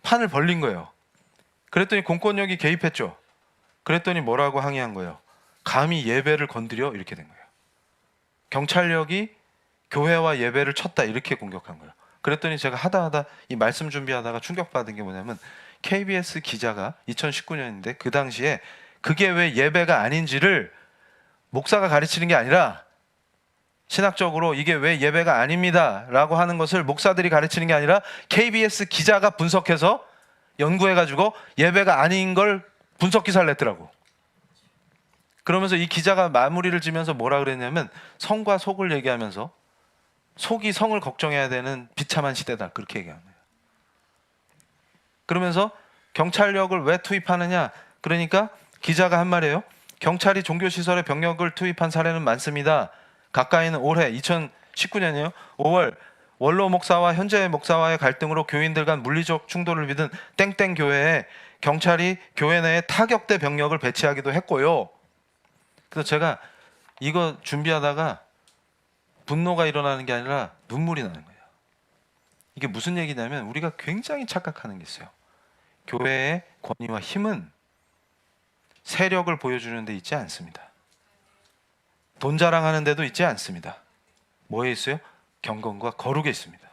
판을 벌린 거예요. 그랬더니 공권력이 개입했죠. 그랬더니 뭐라고 항의한 거예요? 감히 예배를 건드려? 이렇게 된 거예요. 경찰력이 교회와 예배를 쳤다, 이렇게 공격한 거예요. 그랬더니 제가 하다 이 말씀 준비하다가 충격받은 게 뭐냐면 KBS 기자가 2019년인데 그 당시에 그게 왜 예배가 아닌지를 목사가 가르치는 게 아니라 신학적으로 이게 왜 예배가 아닙니다 라고 하는 것을 목사들이 가르치는 게 아니라 KBS 기자가 분석해서 연구해가지고 예배가 아닌 걸 분석 기사를 냈더라고. 그러면서 이 기자가 마무리를 지면서 뭐라 그랬냐면 성과 속을 얘기하면서 속이 성을 걱정해야 되는 비참한 시대다, 그렇게 얘기한 거예요. 그러면서 경찰력을 왜 투입하느냐, 그러니까 기자가 한 말이에요. 경찰이 종교시설에 병력을 투입한 사례는 많습니다. 가까이는 올해 2019년이에요. 5월 원로 목사와 현재 목사와의 갈등으로 교인들 간 물리적 충돌을 빚은 땡땡 교회에 경찰이 교회 내에 타격대 병력을 배치하기도 했고요. 그래서 제가 이거 준비하다가 분노가 일어나는 게 아니라 눈물이 나는 거예요. 이게 무슨 얘기냐면 우리가 굉장히 착각하는 게 있어요. 교회의 권위와 힘은 세력을 보여주는 데 있지 않습니다. 돈 자랑하는 데도 있지 않습니다. 뭐에 있어요? 경건과 거룩에 있습니다.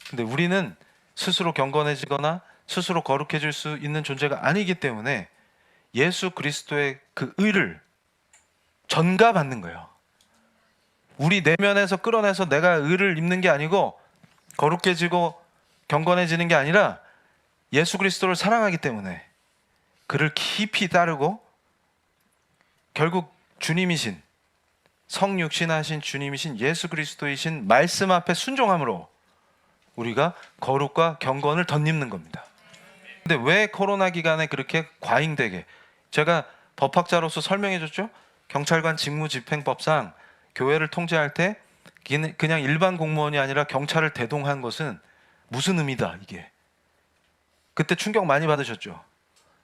근데 우리는 스스로 경건해지거나 스스로 거룩해질 수 있는 존재가 아니기 때문에 예수 그리스도의 그 의를 전가받는 거예요. 우리 내면에서 끌어내서 내가 의를 입는 게 아니고 거룩해지고 경건해지는 게 아니라 예수 그리스도를 사랑하기 때문에 그를 깊이 따르고 결국 주님이신 성육신하신 주님이신 예수 그리스도이신 말씀 앞에 순종함으로 우리가 거룩과 경건을 덧입는 겁니다. 근데 왜 코로나 기간에 그렇게 과잉되게, 제가 법학자로서 설명해 줬죠. 경찰관 직무집행법상 교회를 통제할 때 그냥 일반 공무원이 아니라 경찰을 대동한 것은 무슨 의미다 이게. 그때 충격 많이 받으셨죠.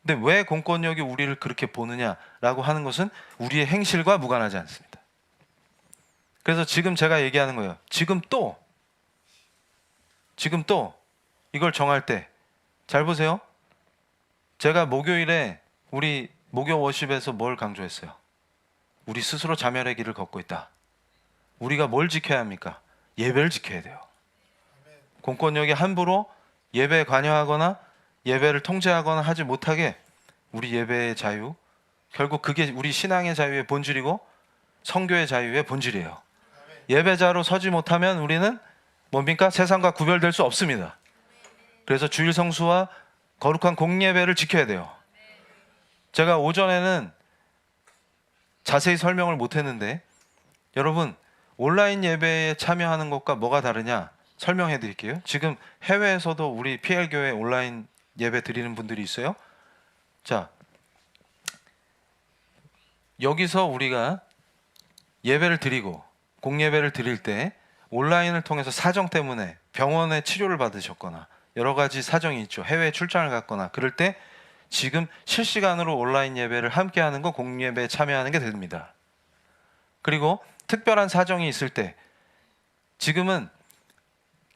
근데 왜 공권력이 우리를 그렇게 보느냐라고 하는 것은 우리의 행실과 무관하지 않습니다. 그래서 지금 제가 얘기하는 거예요. 지금 또 이걸 정할 때 잘 보세요. 제가 목요일에 우리 목요 워십에서 뭘 강조했어요? 우리 스스로 자멸의 길을 걷고 있다. 우리가 뭘 지켜야 합니까? 예배를 지켜야 돼요. 공권력이 함부로 예배에 관여하거나 예배를 통제하거나 하지 못하게 우리 예배의 자유, 결국 그게 우리 신앙의 자유의 본질이고 성교의 자유의 본질이에요. 예배자로 서지 못하면 우리는 뭡니까? 세상과 구별될 수 없습니다. 그래서 주일 성수와 거룩한 공예배를 지켜야 돼요. 제가 오전에는 자세히 설명을 못했는데 여러분 온라인 예배에 참여하는 것과 뭐가 다르냐 설명해 드릴게요. 지금 해외에서도 우리 PL교회 온라인 예배 드리는 분들이 있어요. 자, 여기서 우리가 예배를 드리고 공예배를 드릴 때 온라인을 통해서 사정 때문에 병원에 치료를 받으셨거나 여러 가지 사정이 있죠. 해외 출장을 갔거나 그럴 때 지금 실시간으로 온라인 예배를 함께 하는 거 공예배에 참여하는 게 됩니다. 그리고 특별한 사정이 있을 때 지금은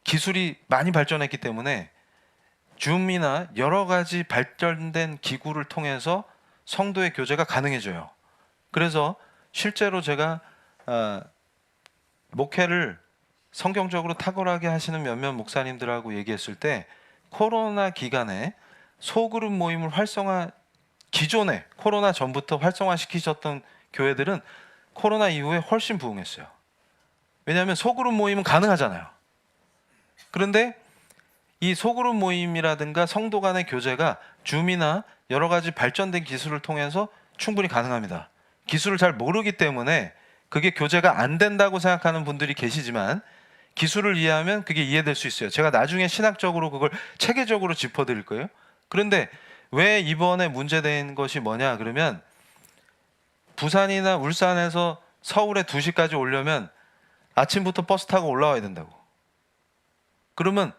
기술이 많이 발전했기 때문에 줌이나 여러 가지 발전된 기구를 통해서 성도의 교제가 가능해져요. 그래서 실제로 제가 목회를 성경적으로 탁월하게 하시는 몇몇 목사님들하고 얘기했을 때 코로나 기간에 소그룹 모임을 기존에 코로나 전부터 활성화시키셨던 교회들은 코로나 이후에 훨씬 부흥했어요. 왜냐하면 소그룹 모임은 가능하잖아요. 그런데 이 소그룹 모임이라든가 성도 간의 교제가 줌이나 여러 가지 발전된 기술을 통해서 충분히 가능합니다. 기술을 잘 모르기 때문에 그게 교제가 안 된다고 생각하는 분들이 계시지만 기술을 이해하면 그게 이해될 수 있어요. 제가 나중에 신학적으로 그걸 체계적으로 짚어드릴 거예요. 그런데 왜 이번에 문제된 것이 뭐냐 그러면 부산이나 울산에서 서울에 2시까지 오려면 아침부터 버스 타고 올라와야 된다고. 그러면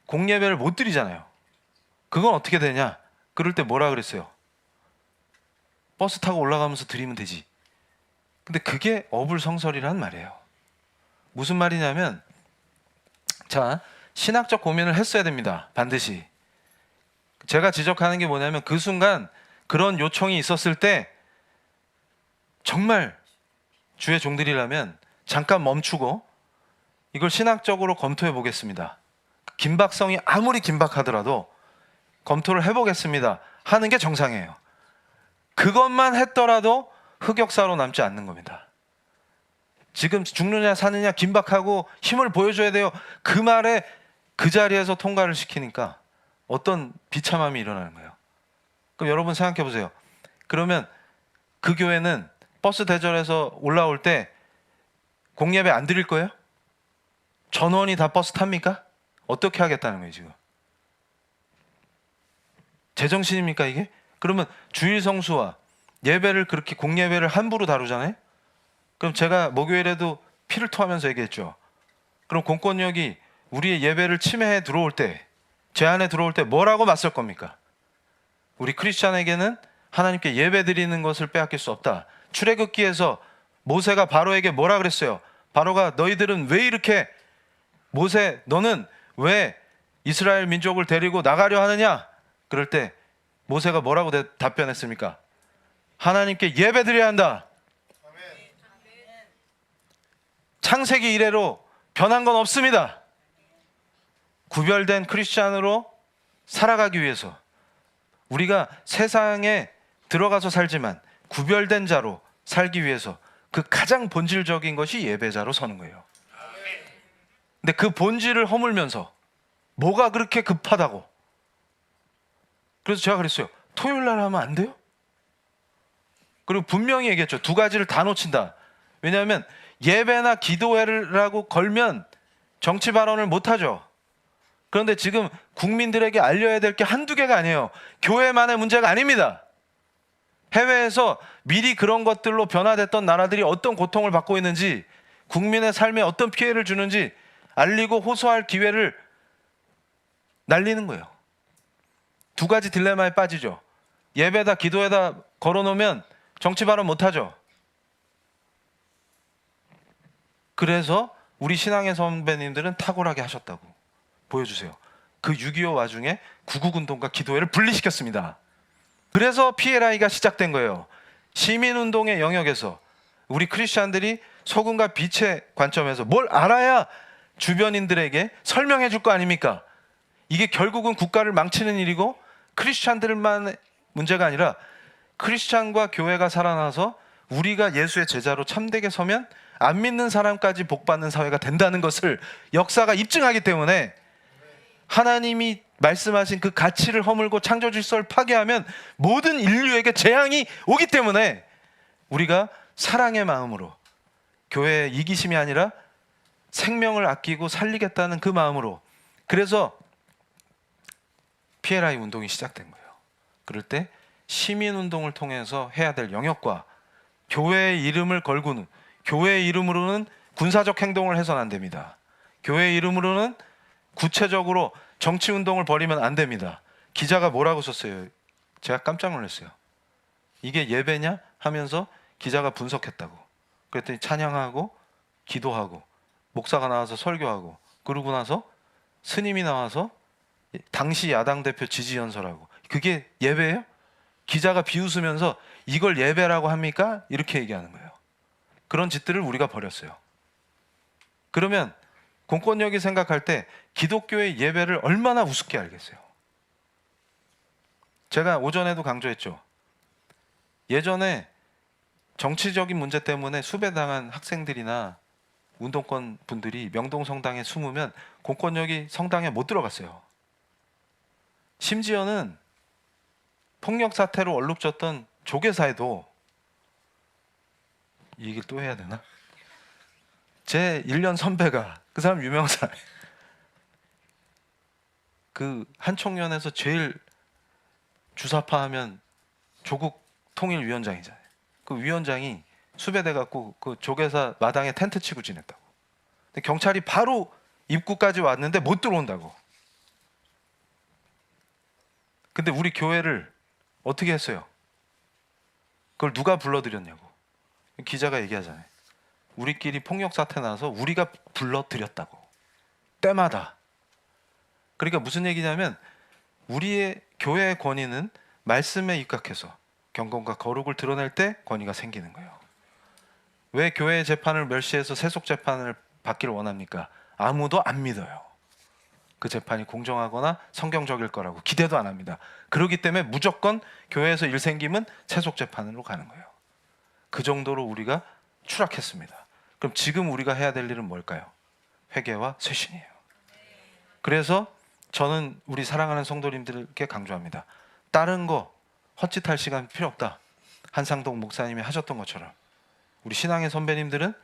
공예배를 못 드리잖아요. 그건 어떻게 되냐? 그럴 때 뭐라 그랬어요? 버스 타고 올라가면서 드리면 되지. 근데 그게 어불성설이란 말이에요. 무슨 말이냐면 자, 신학적 고민을 했어야 됩니다. 반드시. 제가 지적하는 게 뭐냐면 그 순간 그런 요청이 있었을 때 정말 주의 종들이라면 잠깐 멈추고 이걸 신학적으로 검토해 보겠습니다. 긴박성이 아무리 긴박하더라도 검토를 해보겠습니다 하는 게 정상이에요. 그것만 했더라도 흑역사로 남지 않는 겁니다. 지금 죽느냐 사느냐 긴박하고 힘을 보여줘야 돼요. 그 말에 그 자리에서 통과를 시키니까 어떤 비참함이 일어나는 거예요. 그럼 여러분 생각해 보세요. 그러면 그 교회는 버스 대절에서 올라올 때 공예배 안 드릴 거예요? 전원이 다 버스 탑니까? 어떻게 하겠다는 거예요 지금? 제정신입니까 이게? 그러면 주일 성수와 예배를 그렇게 공예배를 함부로 다루잖아요? 그럼 제가 목요일에도 피를 토하면서 얘기했죠. 그럼 공권력이 우리의 예배를 침해해 들어올 때, 제안에 들어올 때 뭐라고 맞설 겁니까? 우리 크리스찬에게는 하나님께 예배 드리는 것을 빼앗길 수 없다. 출애굽기에서 모세가 바로에게 뭐라 그랬어요? 바로가 너희들은 왜 이렇게 모세 너는 왜 이스라엘 민족을 데리고 나가려 하느냐? 그럴 때 모세가 뭐라고 답변했습니까? 하나님께 예배 드려야 한다. 창세기 이래로 변한 건 없습니다. 구별된 크리스찬으로 살아가기 위해서 우리가 세상에 들어가서 살지만 구별된 자로 살기 위해서 그 가장 본질적인 것이 예배자로 서는 거예요. 근데 그 본질을 허물면서 뭐가 그렇게 급하다고. 그래서 제가 그랬어요. 토요일 날 하면 안 돼요? 그리고 분명히 얘기했죠. 두 가지를 다 놓친다. 왜냐하면 예배나 기도회라고 걸면 정치 발언을 못하죠. 그런데 지금 국민들에게 알려야 될 게 한두 개가 아니에요. 교회만의 문제가 아닙니다. 해외에서 미리 그런 것들로 변화됐던 나라들이 어떤 고통을 받고 있는지, 국민의 삶에 어떤 피해를 주는지 알리고 호소할 기회를 날리는 거예요. 두 가지 딜레마에 빠지죠. 예배다 기도에다 걸어놓으면 정치 발언 못하죠. 그래서 우리 신앙의 선배님들은 탁월하게 하셨다고 보여주세요. 그 6.25 와중에 구국운동과 기도회를 분리시켰습니다. 그래서 PLI가 시작된 거예요. 시민운동의 영역에서 우리 크리스찬들이 소금과 빛의 관점에서 뭘 알아야 주변인들에게 설명해 줄 거 아닙니까? 이게 결국은 국가를 망치는 일이고 크리스찬들만의 문제가 아니라 크리스찬과 교회가 살아나서 우리가 예수의 제자로 참되게 서면 안 믿는 사람까지 복받는 사회가 된다는 것을 역사가 입증하기 때문에 하나님이 말씀하신 그 가치를 허물고 창조 질서를 파괴하면 모든 인류에게 재앙이 오기 때문에 우리가 사랑의 마음으로, 교회의 이기심이 아니라 생명을 아끼고 살리겠다는 그 마음으로, 그래서 PLI 운동이 시작된 거예요. 그럴 때 시민운동을 통해서 해야 될 영역과 교회의 이름을 걸고는, 교회의 이름으로는 군사적 행동을 해서는 안 됩니다. 교회의 이름으로는 구체적으로 정치운동을 벌이면 안 됩니다. 기자가 뭐라고 썼어요? 제가 깜짝 놀랐어요. 이게 예배냐? 하면서 기자가 분석했다고. 그랬더니 찬양하고 기도하고 목사가 나와서 설교하고 그러고 나서 스님이 나와서 당시 야당 대표 지지연설하고, 그게 예배예요? 기자가 비웃으면서 이걸 예배라고 합니까? 이렇게 얘기하는 거예요. 그런 짓들을 우리가 벌였어요. 그러면 공권력이 생각할 때 기독교의 예배를 얼마나 우습게 알겠어요. 제가 오전에도 강조했죠. 예전에 정치적인 문제 때문에 수배당한 학생들이나 운동권 분들이 명동 성당에 숨으면 공권력이 성당에 못 들어갔어요. 심지어는 폭력 사태로 얼룩졌던 조계사에도, 이 얘기를 또 해야 되나? 제 1년 선배가, 그 사람 유명한 사람이에요. 그 한총련에서 제일 주사파 하면 조국 통일위원장이잖아요. 그 위원장이 수배돼 갖고 그 조계사 마당에 텐트 치고 지냈다고. 근데 경찰이 바로 입구까지 왔는데 못 들어온다고. 근데 우리 교회를 어떻게 했어요? 그걸 누가 불러들였냐고. 기자가 얘기하잖아요. 우리끼리 폭력 사태 나서 우리가 불러들였다고. 때마다. 그러니까 무슨 얘기냐면 우리의 교회의 권위는 말씀에 입각해서 경건과 거룩을 드러낼 때 권위가 생기는 거예요. 왜 교회의 재판을 멸시해서 세속 재판을 받기를 원합니까? 아무도 안 믿어요. 그 재판이 공정하거나 성경적일 거라고 기대도 안 합니다. 그렇기 때문에 무조건 교회에서 일 생기면 세속 재판으로 가는 거예요. 그 정도로 우리가 추락했습니다. 그럼 지금 우리가 해야 될 일은 뭘까요? 회개와 쇄신이에요. 그래서 저는 우리 사랑하는 성도님들께 강조합니다. 다른 거 헛짓할 시간 필요 없다. 한상동 목사님이 하셨던 것처럼 우리 신앙의 선배님들은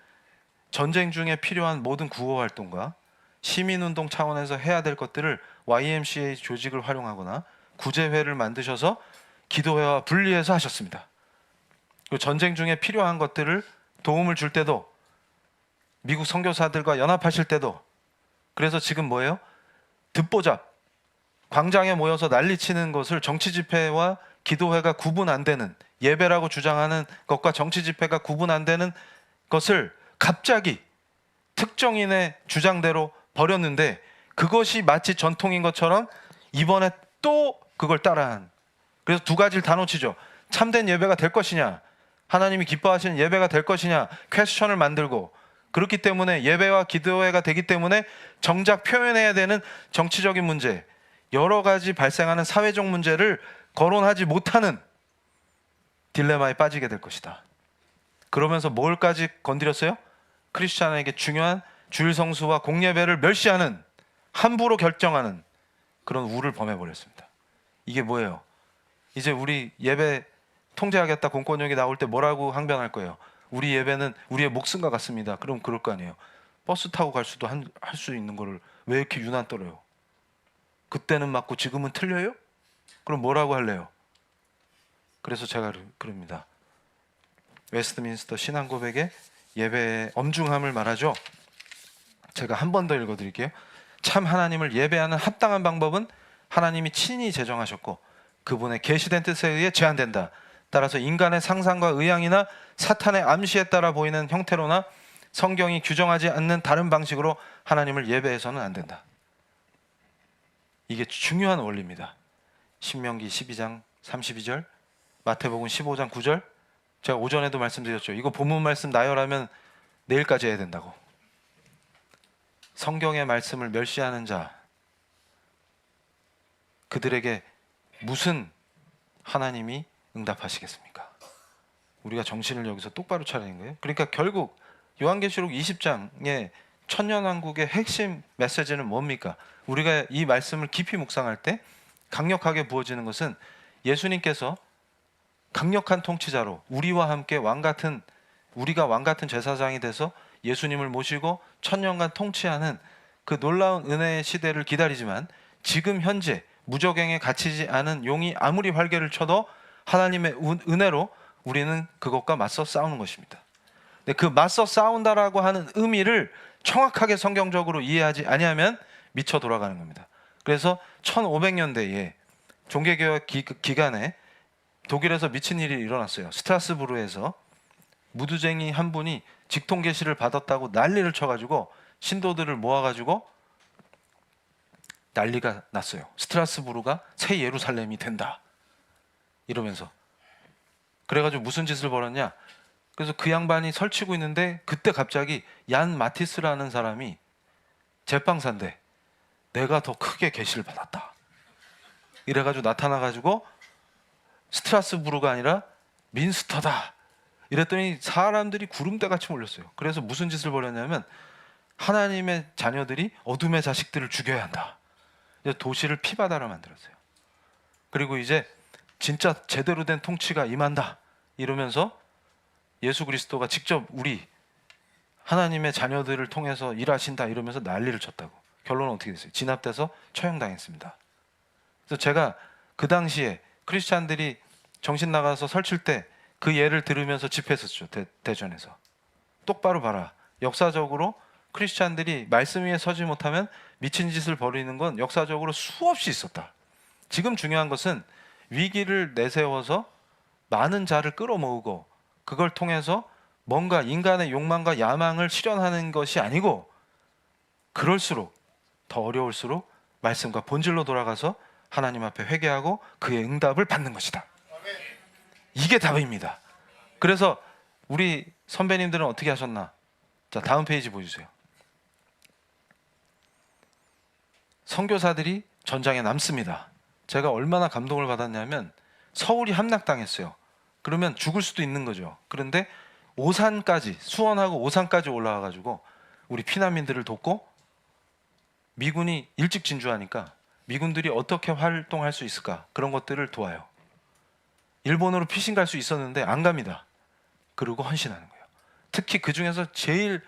전쟁 중에 필요한 모든 구호 활동과 시민운동 차원에서 해야 될 것들을 YMCA 조직을 활용하거나 구제회를 만드셔서 기도회와 분리해서 하셨습니다. 그리고 전쟁 중에 필요한 것들을 도움을 줄 때도 미국 선교사들과 연합하실 때도, 그래서 지금 뭐예요? 듣보잡, 광장에 모여서 난리치는 것을 정치 집회와 기도회가 구분 안 되는, 예배라고 주장하는 것과 정치 집회가 구분 안 되는 것을 갑자기 특정인의 주장대로 버렸는데, 그것이 마치 전통인 것처럼 이번에 또 그걸 따라한. 그래서 두 가지를 다 놓치죠. 참된 예배가 될 것이냐, 하나님이 기뻐하시는 예배가 될 것이냐, 퀘스천을 만들고, 그렇기 때문에 예배와 기도회가 되기 때문에 정작 표현해야 되는 정치적인 문제, 여러 가지 발생하는 사회적 문제를 거론하지 못하는 딜레마에 빠지게 될 것이다. 그러면서 뭘까지 건드렸어요? 크리스찬에게 중요한 주일 성수와 공예배를 멸시하는, 함부로 결정하는 그런 우를 범해버렸습니다. 이게 뭐예요? 이제 우리 예배 통제하겠다 공권력이 나올 때 뭐라고 항변할 거예요? 우리 예배는 우리의 목숨과 같습니다. 그럼 그럴 거 아니에요. 버스 타고 갈 수도 할 수 있는 거를 왜 이렇게 유난 떨어요? 그때는 맞고 지금은 틀려요? 그럼 뭐라고 할래요? 그래서 제가 그럽니다. 웨스트민스터 신앙고백의 예배의 엄중함을 말하죠. 제가 한 번 더 읽어드릴게요. 참 하나님을 예배하는 합당한 방법은 하나님이 친히 제정하셨고 그분의 계시된 뜻에 의해 제한된다. 따라서 인간의 상상과 의향이나 사탄의 암시에 따라 보이는 형태로나 성경이 규정하지 않는 다른 방식으로 하나님을 예배해서는 안 된다. 이게 중요한 원리입니다. 신명기 12장 32절, 마태복음 15장 9절. 제가 오전에도 말씀드렸죠. 이거 본문 말씀 나열하면 내일까지 해야 된다고. 성경의 말씀을 멸시하는 자, 그들에게 무슨 하나님이 응답하시겠습니까? 우리가 정신을 여기서 똑바로 차리는 거예요. 그러니까 결국 요한계시록 20장의 천년왕국의 핵심 메시지는 뭡니까? 우리가 이 말씀을 깊이 묵상할 때 강력하게 부어지는 것은 예수님께서 강력한 통치자로 우리와 함께 우리가 왕 같은 제사장이 돼서 예수님을 모시고 천년간 통치하는 그 놀라운 은혜의 시대를 기다리지만 지금 현재 무적행에 갇히지 않은 용이 아무리 활개를 쳐도 하나님의 은혜로 우리는 그것과 맞서 싸우는 것입니다. 근데 그 맞서 싸운다라고 하는 의미를 정확하게 성경적으로 이해하지 아니하면 미쳐 돌아가는 겁니다. 그래서 1500년대에 종교개혁 기간에 독일에서 미친 일이 일어났어요. 스트라스부르에서 무두쟁이 한 분이 직통계시를 받았다고 난리를 쳐가지고 신도들을 모아가지고 난리가 났어요. 스트라스부르가 새 예루살렘이 된다 이러면서. 그래가지고 무슨 짓을 벌였냐, 그래서 그 양반이 설치고 있는데 그때 갑자기 얀 마티스라는 사람이 제빵사인데 내가 더 크게 계시를 받았다 이래가지고 나타나가지고 스트라스부르가 아니라 민스터다 이랬더니 사람들이 구름대같이 몰렸어요. 그래서 무슨 짓을 벌였냐면 하나님의 자녀들이 어둠의 자식들을 죽여야 한다. 이제 도시를 피바다로 만들었어요. 그리고 이제 진짜 제대로 된 통치가 임한다 이러면서 예수 그리스도가 직접 우리 하나님의 자녀들을 통해서 일하신다 이러면서 난리를 쳤다고. 결론은 어떻게 됐어요? 진압돼서 처형당했습니다. 그래서 제가 그 당시에 크리스찬들이 정신 나가서 설칠 때 그 예를 들으면서 집회했었죠. 대전에서. 똑바로 봐라. 역사적으로 크리스찬들이 말씀 위에 서지 못하면 미친 짓을 벌이는 건 역사적으로 수없이 있었다. 지금 중요한 것은 위기를 내세워서 많은 자를 끌어모으고 그걸 통해서 뭔가 인간의 욕망과 야망을 실현하는 것이 아니고, 그럴수록 더 어려울수록 말씀과 본질로 돌아가서 하나님 앞에 회개하고 그의 응답을 받는 것이다. 이게 답입니다. 그래서 우리 선배님들은 어떻게 하셨나? 자, 다음 페이지 보여주세요. 선교사들이 전장에 남습니다. 제가 얼마나 감동을 받았냐면 서울이 함락당했어요. 그러면 죽을 수도 있는 거죠. 그런데 오산까지, 수원하고 오산까지 올라와가지고 우리 피난민들을 돕고, 미군이 일찍 진주하니까 미군들이 어떻게 활동할 수 있을까, 그런 것들을 도와요. 일본으로 피신 갈 수 있었는데 안 갑니다. 그리고 헌신하는 거예요. 특히 그 중에서 제일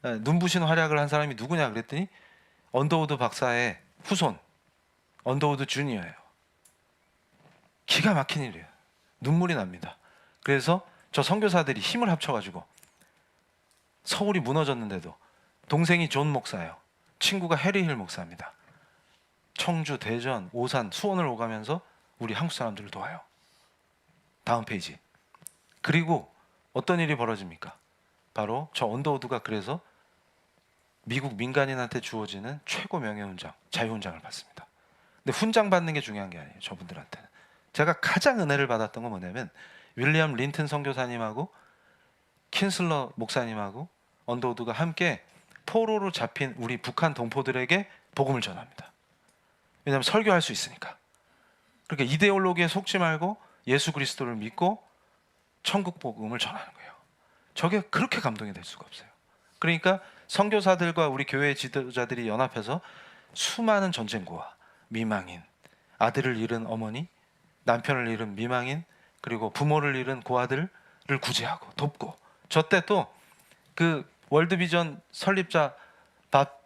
눈부신 활약을 한 사람이 누구냐 그랬더니 언더우드 박사의 후손 언더우드 주니어예요. 기가 막힌 일이에요. 눈물이 납니다. 그래서 저 선교사들이 힘을 합쳐가지고, 서울이 무너졌는데도 동생이 존 목사예요. 친구가 해리 힐 목사입니다. 청주, 대전, 오산, 수원을 오가면서 우리 한국 사람들을 도와요. 다음 페이지. 그리고 어떤 일이 벌어집니까? 바로 저 언더우드가 그래서 미국 민간인한테 주어지는 최고 명예훈장, 자유훈장을 받습니다. 근데 훈장 받는 게 중요한 게 아니에요. 저분들한테는. 제가 가장 은혜를 받았던 건 뭐냐면 윌리엄 린튼 선교사님하고 킨슬러 목사님하고 언더우드가 함께 포로로 잡힌 우리 북한 동포들에게 복음을 전합니다. 왜냐하면 설교할 수 있으니까. 그러니까 이데올로기에 속지 말고 예수 그리스도를 믿고 천국 복음을 전하는 거예요. 저게 그렇게 감동이 될 수가 없어요. 그러니까 선교사들과 우리 교회 지도자들이 연합해서 수많은 전쟁고와 미망인, 아들을 잃은 어머니, 남편을 잃은 미망인, 그리고 부모를 잃은 고아들을 구제하고 돕고, 저 때 또 그 월드비전 설립자 밥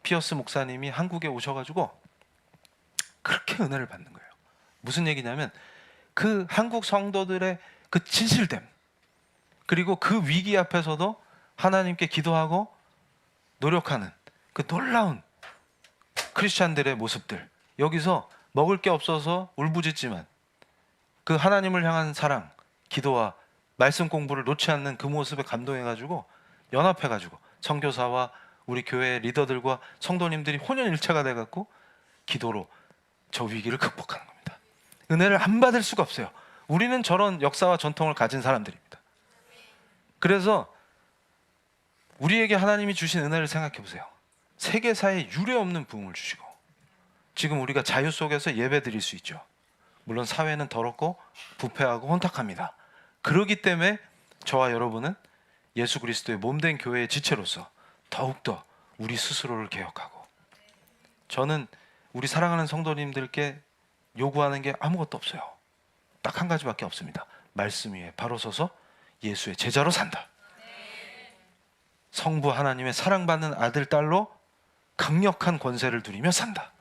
피어스 목사님이 한국에 오셔가지고 그렇게 은혜를 받는 거예요. 무슨 얘기냐면 그 한국 성도들의 그 진실됨, 그리고 그 위기 앞에서도 하나님께 기도하고 노력하는 그 놀라운 크리스찬들의 모습들, 여기서 먹을 게 없어서 울부짖지만 그 하나님을 향한 사랑, 기도와 말씀 공부를 놓지 않는 그 모습에 감동해가지고 연합해가지고 선교사와 우리 교회 리더들과 성도님들이 혼연일체가 돼갖고 기도로 저 위기를 극복하는 겁니다. 은혜를 안 받을 수가 없어요. 우리는 저런 역사와 전통을 가진 사람들입니다. 그래서 우리에게 하나님이 주신 은혜를 생각해 보세요. 세계사에 유례없는 부흥을 주시고, 지금 우리가 자유 속에서 예배 드릴 수 있죠. 물론 사회는 더럽고 부패하고 혼탁합니다. 그렇기 때문에 저와 여러분은 예수 그리스도의 몸된 교회의 지체로서 더욱더 우리 스스로를 개혁하고, 저는 우리 사랑하는 성도님들께 요구하는 게 아무것도 없어요. 딱 한 가지밖에 없습니다. 말씀 위에 바로 서서 예수의 제자로 산다. 성부 하나님의 사랑받는 아들, 딸로 강력한 권세를 누리며 산다.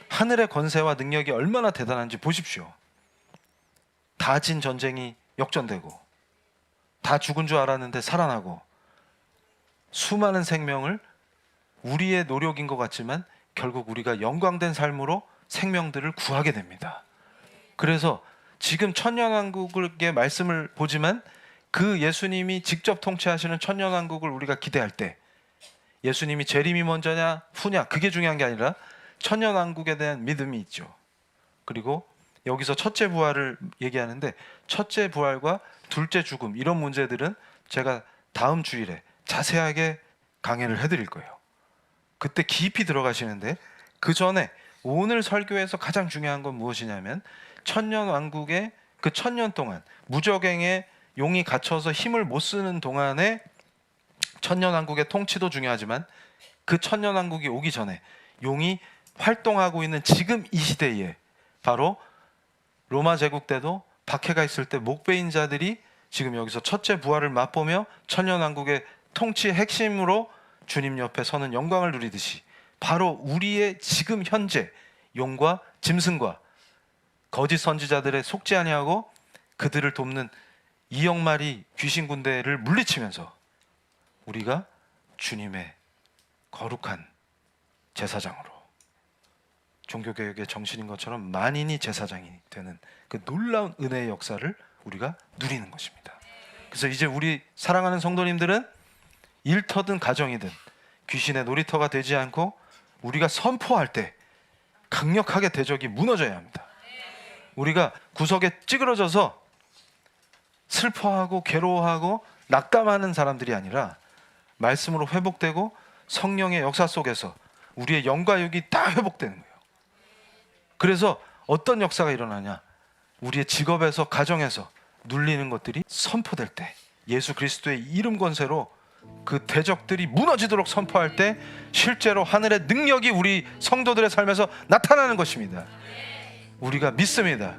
하늘의 권세와 능력이 얼마나 대단한지 보십시오. 다 진 전쟁이 역전되고, 다 죽은 줄 알았는데 살아나고, 수많은 생명을 우리의 노력인 것 같지만 결국 우리가 영광된 삶으로 생명들을 구하게 됩니다. 그래서 지금 천년왕국의 말씀을 보지만 그 예수님이 직접 통치하시는 천년왕국을 우리가 기대할 때, 예수님이 재림이 먼저냐 후냐 그게 중요한 게 아니라 천년왕국에 대한 믿음이 있죠. 그리고 여기서 첫째 부활을 얘기하는데, 첫째 부활과 둘째 죽음, 이런 문제들은 제가 다음 주일에 자세하게 강해를 해드릴 거예요. 그때 깊이 들어가시는데, 그 전에 오늘 설교에서 가장 중요한 건 무엇이냐면, 천년왕국의 그 천년 동안 무적행에 용이 갇혀서 힘을 못 쓰는 동안에 천년왕국의 통치도 중요하지만, 그 천년왕국이 오기 전에 용이 활동하고 있는 지금 이 시대에, 바로 로마 제국 때도 박해가 있을 때 목베인 자들이 지금 여기서 첫째 부활을 맛보며 천년왕국의 통치의 핵심으로 주님 옆에 서는 영광을 누리듯이, 바로 우리의 지금 현재 용과 짐승과 거짓 선지자들의 속지 아니하고 그들을 돕는 2억 마리 귀신 군대를 물리치면서 우리가 주님의 거룩한 제사장으로, 종교개혁의 정신인 것처럼 만인이 제사장이 되는 그 놀라운 은혜의 역사를 우리가 누리는 것입니다. 그래서 이제 우리 사랑하는 성도님들은 일터든 가정이든 귀신의 놀이터가 되지 않고, 우리가 선포할 때 강력하게 대적이 무너져야 합니다. 우리가 구석에 찌그러져서 슬퍼하고 괴로워하고 낙담하는 사람들이 아니라 말씀으로 회복되고 성령의 역사 속에서 우리의 영과 육이 다 회복되는 거예요. 그래서 어떤 역사가 일어나냐, 우리의 직업에서 가정에서 눌리는 것들이 선포될 때, 예수 그리스도의 이름 권세로 그 대적들이 무너지도록 선포할 때 실제로 하늘의 능력이 우리 성도들의 삶에서 나타나는 것입니다. 우리가 믿습니다.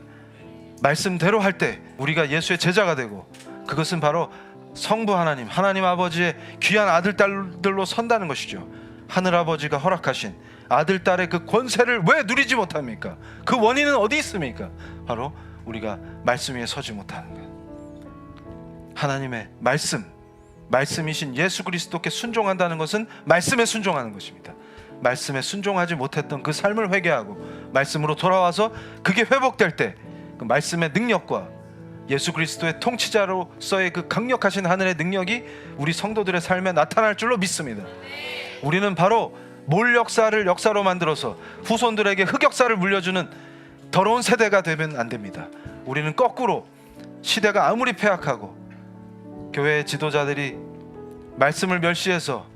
말씀대로 할 때 우리가 예수의 제자가 되고, 그것은 바로 성부 하나님, 하나님 아버지의 귀한 아들, 딸들로 선다는 것이죠. 하늘 아버지가 허락하신 아들, 딸의 그 권세를 왜 누리지 못합니까? 그 원인은 어디 있습니까? 바로 우리가 말씀 위에 서지 못하는 것. 하나님의 말씀이신 예수 그리스도께 순종한다는 것은 말씀에 순종하는 것입니다. 말씀에 순종하지 못했던 그 삶을 회개하고 말씀으로 돌아와서 그게 회복될 때, 그 말씀의 능력과 예수 그리스도의 통치자로서의 그 강력하신 하늘의 능력이 우리 성도들의 삶에 나타날 줄로 믿습니다. 우리는 바로 몰 역사를 역사로 만들어서 후손들에게 흑역사를 물려주는 더러운 세대가 되면 안 됩니다. 우리는 거꾸로, 시대가 아무리 폐악하고 교회의 지도자들이 말씀을 멸시해서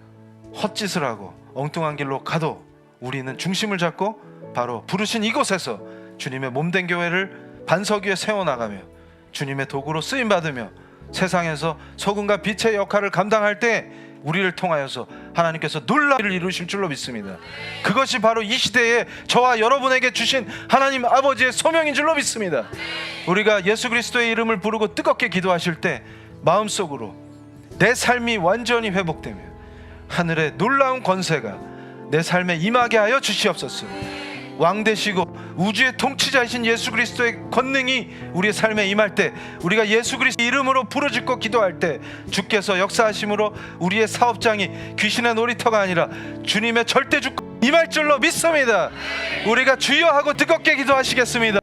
헛짓을 하고 엉뚱한 길로 가도, 우리는 중심을 잡고 바로 부르신 이곳에서 주님의 몸된 교회를 반석 위에 세워나가며 주님의 도구로 쓰임받으며 세상에서 소금과 빛의 역할을 감당할 때 우리를 통하여서 하나님께서 놀라운 일을 이루실 줄로 믿습니다. 그것이 바로 이 시대에 저와 여러분에게 주신 하나님 아버지의 소명인 줄로 믿습니다. 우리가 예수 그리스도의 이름을 부르고 뜨겁게 기도하실 때 마음속으로 내 삶이 완전히 회복되며 하늘의 놀라운 권세가 내 삶에 임하게 하여 주시옵소서. 왕 되시고 우주의 통치자이신 예수 그리스도의 권능이 우리의 삶에 임할 때, 우리가 예수 그리스도 이름으로 부르짖고 기도할 때 주께서 역사하심으로 우리의 사업장이 귀신의 놀이터가 아니라 주님의 절대 주권 임할 줄로 믿습니다. 우리가 주여 하고 뜨겁게 기도하시겠습니다.